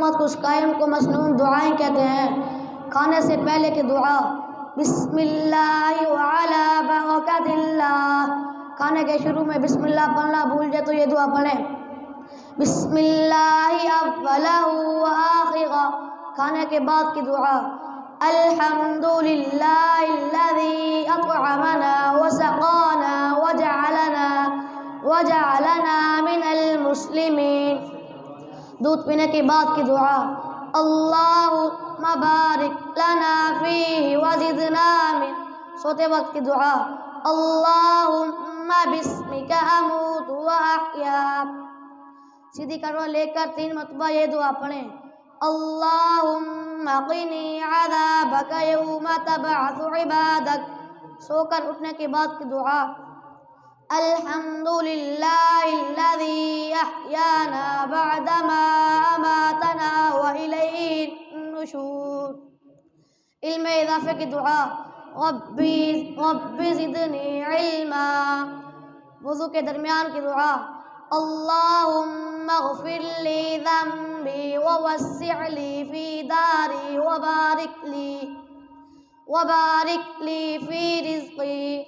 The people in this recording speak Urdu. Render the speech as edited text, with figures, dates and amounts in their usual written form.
بعد کچھ قائم کو مسنون دعائیں کہتے ہیں۔ کھانے سے پہلے کی دعا بسم اللہ وعلی برکت اللہ، کھانے کے شروع میں بسم اللہ پڑھنا بھول جائے تو یہ دعا پڑھیں۔ بسم اللہ اولا و آخرا، کھانے کے بعد کی دعا الحمدللہ الذی اطعمنا وسقانا وجعلنا من المسلمین، دودھ پینے کے بعد کی دعا اللہم بارک لنا فیہ وزدنا من، سوتے وقت کی دعا اللہم بسمک اموت واحیا، سیدھی کروٹ لے کر 3 مرتبہ یہ دعا پڑھیں۔ اللہم قنی عذابک یوم تبعث عبادک، سو کر اٹھنے کے بعد کی دعا الحمدللہ الذی احیانا بعدما اماتنا والیہ النشور، علم اضافے کی دعا رب زدنی علما، وضو کے درمیان کی دعا اللہم اغفر لی ذنبی ووسع لی فی داری وبارک لی فی رزقی،